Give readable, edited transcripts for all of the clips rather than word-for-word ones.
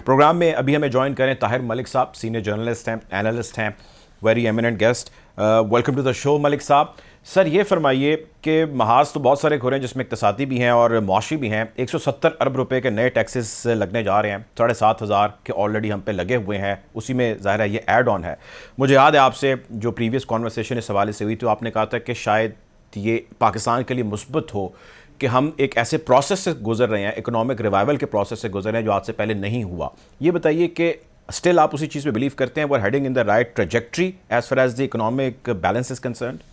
Programme میں ابھی ہمیں جوائن کریں طاہر ملک صاحب، سینئر جرنلسٹ ہیں، اینالسٹ ہیں، very eminent guest. Welcome to the show Malik صاحب. سر یہ فرمائیے کہ محاذ تو بہت سارے کھلے ہیں جس میں اقتصادی بھی ہیں اور معاشی بھی ہیں. 170 ارب روپے کے نئے ٹیکسز لگنے جا رہے ہیں، 7,500 کے آلریڈی ہم پہ لگے ہوئے ہیں، اسی میں ظاہر ہے یہ ایڈ آن ہے. مجھے یاد ہے آپ سے جو پریویس کانورسیشن اس حوالے سے ہوئی تو آپ نے کہا تھا کہ شاید یہ پاکستان کے لیے مثبت ہو کہ ہم ایک ایسے پروسیس سے گزر رہے ہیں، اکنامک ریوائول کے پروسیس سے گزر رہے ہیں جو آج سے پہلے نہیں ہوا. یہ بتائیے کہ اسٹل آپ اسی چیز پہ بلیو کرتے ہیں we're heading in the right trajectory as far as the economic balance is concerned؟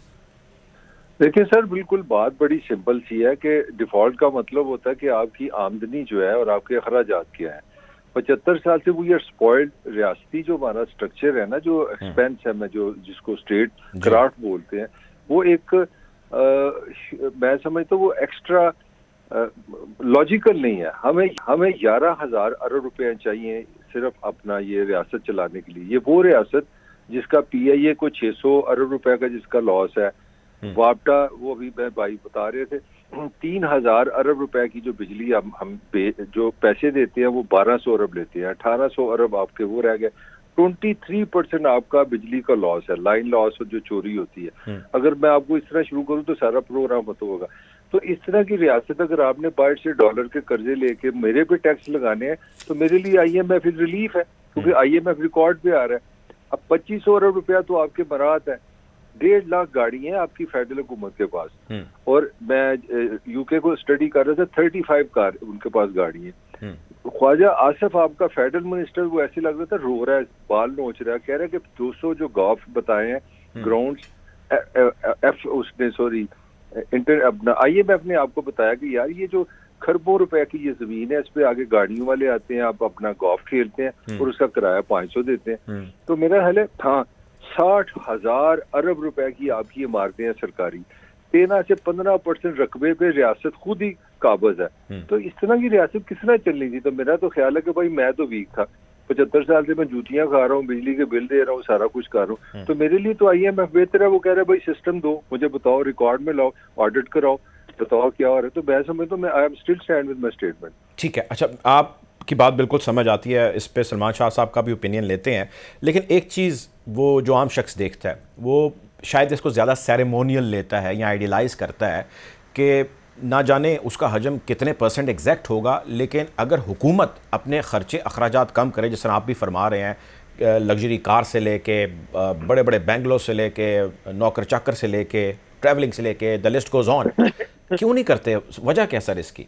دیکھیں سر، بالکل بات بڑی سمپل سی ہے کہ ڈیفالٹ کا مطلب ہوتا ہے کہ آپ کی آمدنی جو ہے اور آپ کے اخراجات کیا ہیں. 75 سال سے وہ یہ اسپوائلڈ ریاستی جو ہمارا اسٹرکچر ہے نا، جو ایکسپینس ہے، میں جو جس کو اسٹیٹ کرافٹ بولتے ہیں، وہ ایک میں سمجھتا ہوں وہ ایکسٹرا لاجیکل نہیں ہے. ہمیں 11,000 ارب روپے چاہیے صرف اپنا یہ ریاست چلانے کے لیے. یہ وہ ریاست جس کا پی آئی اے کو 600 ارب روپے کا جس کا لاس ہے، وابٹا وہ ابھی میں بھائی بتا رہے تھے 3,000 ارب روپے کی جو بجلی ہم جو پیسے دیتے ہیں وہ 1,200 ارب لیتے ہیں. 1,800 ارب آپ کے وہ رہ گئے. 23% آپ کا بجلی کا لاس ہے، لائن لاس جو چوری ہوتی ہے. اگر میں آپ کو اس طرح شروع کروں تو سارا پروگرام ختم ہوگا. تو اس طرح کی ریاست اگر آپ نے باہر سے ڈالر کے قرضے لے کے میرے پہ ٹیکس لگانے ہیں تو میرے لیے آئی ایم ایف ریلیف ہے، کیونکہ آئی ایم ایف ریکارڈ پہ آ رہا ہے. اب 2,500 ارب روپیہ تو آپ کے برات ہے. 1.5 لاکھ گاڑی ہیں آپ کی فیڈرل حکومت کے پاس، اور میں یو کے کو اسٹڈی کر رہا تھا، 35 کار ان کے پاس گاڑی ہیں. خواجہ آصف آپ کا فیڈرل منسٹر، وہ ایسے لگ رہا تھا رو رہا ہے، بال نوچ رہا ہے، کہہ رہا ہے کہ 200 جو گولف بتائے ہیں گراؤنڈز اپنا آئی ایم ایف نے آپ کو بتایا کہ یار یہ جو کھربوں روپے کی یہ زمین ہے، اس پہ آگے گاڑیوں والے آتے ہیں، آپ اپنا گولف کھیلتے ہیں اور اس کا کرایہ 500 دیتے ہیں. تو میرا خیال ہے ہاں 60,000 ارب روپے کی آپ کی عمارتیں ہیں سرکاری، 13 سے 15% رقبے پہ ریاست خود ہی قابض ہے. تو اس طرح کی ریاست کس طرح چلنی تھی؟ تو میرا تو خیال ہے کہ بھائی میں تو ویک تھا، 75 سال سے میں جوتیاں کھا رہا ہوں، بجلی کے بل دے رہا ہوں، سارا کچھ کر رہا ہوں. تو میرے لیے تو آئی ایم ایف بہتر ہے. وہ کہہ رہا ہے بھائی سسٹم دو مجھے، بتاؤ ریکارڈ میں لاؤ، آڈٹ کراؤ، بتاؤ کیا ہو رہا ہے. تو میں سمجھتا ہوں میں I am still stand with my statement. ٹھیک ہے، اچھا آپ کی بات بالکل سمجھ آتی ہے، اس پہ سلمان شاہ صاحب کا بھی اوپینین لیتے ہیں. لیکن ایک چیز وہ جو عام شخص دیکھتا ہے وہ شاید اس کو زیادہ سیریمونیل لیتا ہے یا آئیڈیلائز کرتا ہے کہ نہ جانے اس کا حجم کتنے % ایگزیکٹ ہوگا، لیکن اگر حکومت اپنے خرچے اخراجات کم کرے، جس طرح آپ بھی فرما رہے ہیں، لگژری کار سے لے کے بڑے بڑے بینگلو سے لے کے نوکر چاکر سے لے کے ٹریولنگ سے لے کے the list goes on، کیوں نہیں کرتے؟ وجہ کیا سر اس کی؟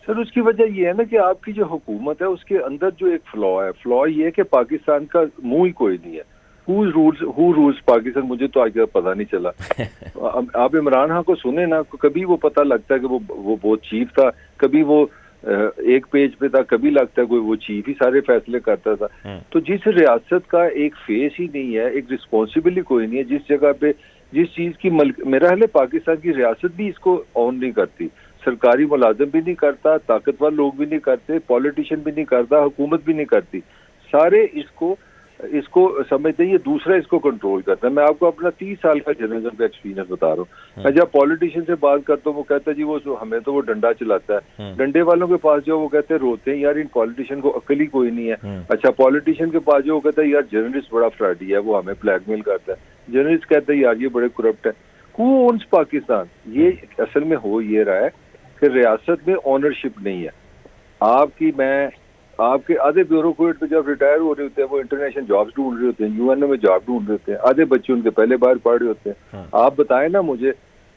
سر اس کی وجہ یہ ہے نا کہ آپ کی جو حکومت ہے اس کے اندر جو ایک فلا یہ ہے کہ پاکستان کا منہ ہی کوئی نہیں ہے. ہو رولز پاکستان، مجھے تو آج پتہ نہیں چلا. آپ عمران خان کو سنیں نا، کبھی وہ پتہ لگتا ہے کہ وہ بہت چیف تھا، کبھی وہ ایک پیج پہ تھا، کبھی لگتا ہے کوئی وہ چیف ہی سارے فیصلے کرتا تھا. تو جس ریاست کا ایک فیس ہی نہیں ہے، ایک رسپانسبل ہی کوئی نہیں ہے، جس جگہ پہ جس چیز کی میرا حال ہے پاکستان کی ریاست بھی اس کو آن نہیں کرتی، سرکاری ملازم بھی نہیں کرتا، طاقتور لوگ بھی نہیں کرتے، پولیٹیشین بھی نہیں کرتا، حکومت بھی نہیں کرتی. سارے اس کو سمجھتے ہیں یہ دوسرا اس کو کنٹرول کرتا ہے. میں آپ کو اپنا 30 سال کا جرنلزم کا ایکسپیرینس بتا رہا ہوں. میں جب پولیٹیشین سے بات کرتا ہوں وہ کہتا ہے جی وہ ہمیں تو وہ ڈنڈا چلاتا ہے. ڈنڈے والوں کے پاس جو وہ کہتے ہیں روتے ہیں یار ان پولیٹیشین کو عقل ہی کوئی نہیں ہے. اچھا پولیٹیشین کے پاس جو وہ کہتا ہے یار جرنلسٹ بڑا فراڈی ہے، وہ ہمیں بلیک میل کرتا ہے. جرنلسٹ کہتے ہیں یار یہ بڑے کرپٹ ہے. ہو اونز پاکستان؟ یہ اصل میں ہو یہ رہا ہے کہ ریاست میں آنرشپ نہیں ہے. آپ کے آدھے بیوروکریٹ تو جب ریٹائر ہو رہے ہوتے ہیں وہ انٹرنیشنل جابز ڈھونڈ رہے ہوتے ہیں، یو این او میں جاب ڈھونڈ رہے ہوتے ہیں، آدھے بچے ان کے پہلے باہر پڑھ رہے ہوتے ہیں. آپ بتائیں نا مجھے،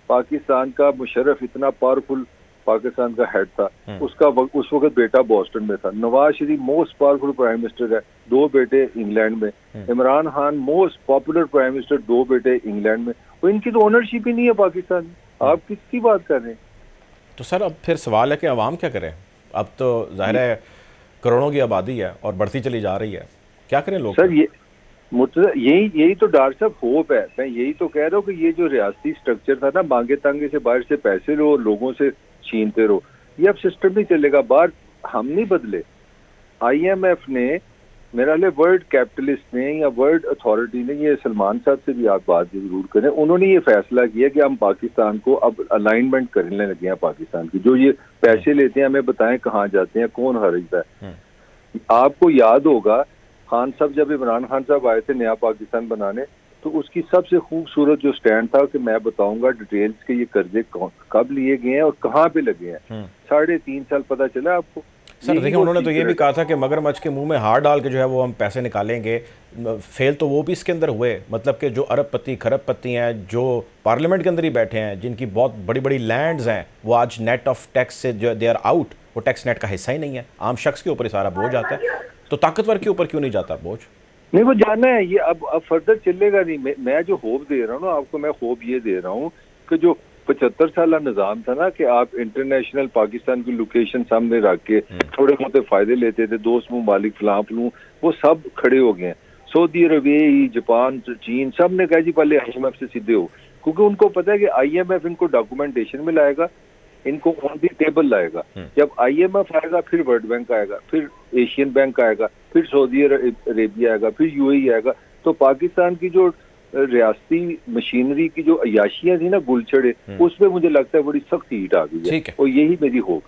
پاکستان کا مشرف اتنا پاورفل پاکستان کا ہیڈ تھا، اس وقت بیٹا بوسٹن میں تھا. Nawaz Sharif most powerful prime minister ہے، 2 بیٹے انگلینڈ میں. Imran Khan most popular prime minister, 2 بیٹے انگلینڈ میں. وہ ان کی تو اونرشپ ہی نہیں ہے پاکستان میں. آپ کس کی بات کر رہے ہیں؟ تو سر اب پھر سوال ہے کہ عوام کیا کرے؟ اب تو ظاہر ہے کروڑوں کی آبادی ہے اور بڑھتی چلی جا رہی ہے، کیا کریں لوگ؟ سر یہی تو ڈاکٹر صاحب ہوپ ہے. میں یہی تو کہہ رہا ہوں کہ یہ جو ریاستی سٹرکچر تھا نا، مانگے تانگے سے باہر سے پیسے لو اور لوگوں سے چھینتے رہو، یہ اب سسٹم نہیں چلے گا. باہر ہم نہیں بدلے. آئی ایم ایف نے، میرا لے ورلڈ کیپٹلسٹ نے یا ورلڈ اتھارٹی نے، یہ سلمان صاحب سے بھی آپ بات ضرور کریں، انہوں نے یہ فیصلہ کیا کہ ہم پاکستان کو اب الائنمنٹ کرنے لگے ہیں. پاکستان کی جو یہ پیسے لیتے ہیں ہمیں بتائیں کہاں جاتے ہیں، کون خریدتا ہے. آپ کو یاد ہوگا خان صاحب جب عمران خان صاحب آئے تھے نیا پاکستان بنانے تو اس کی سب سے خوبصورت جو سٹینڈ تھا کہ میں بتاؤں گا ڈیٹیلز کے یہ قرضے کب لیے گئے ہیں اور کہاں پہ لگے ہیں. 3.5 سال پتہ چلا آپ کو. سر دیکھیں انہوں نے تو یہ بھی کہا تھا کہ مگر مچھ کے منہ میں ہار ڈال کے جو ہے وہ ہم پیسے نکالیں گے. فیل تو وہ بھی اس کے اندر ہوئے, مطلب کہ جو ارب پتی کھرب پتی ہیں جو پارلیمنٹ کے اندر ہی بیٹھے ہیں, جن کی بہت بڑی بڑی لینڈز ہیں, وہ آج نیٹ آف ٹیکس سے جو دے آر آؤٹ, وہ ٹیکس نیٹ کا حصہ ہی نہیں ہے. عام شخص کے اوپر ہی سارا بوجھ آتا ہے, تو طاقتور کے اوپر کیوں نہیں جاتا بوجھ؟ نہیں وہ جانا ہے یہ اب فردر چلے گا نہیں. میں جو ہوپ دے رہا ہوں نا آپ کو, میں ہوپ یہ دے رہا ہوں کہ جو 75 سالہ نظام تھا نا کہ آپ انٹرنیشنل پاکستان کی لوکیشن سامنے رکھ کے تھوڑے موٹے فائدے لیتے تھے, دوست ممالک فلاں فلوں, وہ سب کھڑے ہو گئے ہیں. سعودی عربیہ, جاپان, چین سب نے کہا جی پہلے آئی ایم ایف سے سیدھے ہو, کیونکہ ان کو پتا ہے کہ آئی ایم ایف ان کو ڈاکومنٹیشن میں لائے گا, ان کو آن دی ٹیبل لائے گا. جب آئی ایم ایف آئے گا پھر ورلڈ بینک آئے گا, پھر ایشین بینک آئے گا, پھر سعودی عربیہ آئے گا, پھر یو اے ای آئے گا. تو پاکستان کی جو ریاستی مشینری کی جو عیاشیاں تھیں نا گل چھڑے, اس پہ مجھے لگتا ہے بڑی سخت ہیٹ آ گئی ہے, اور یہی میری ہوپ ہے.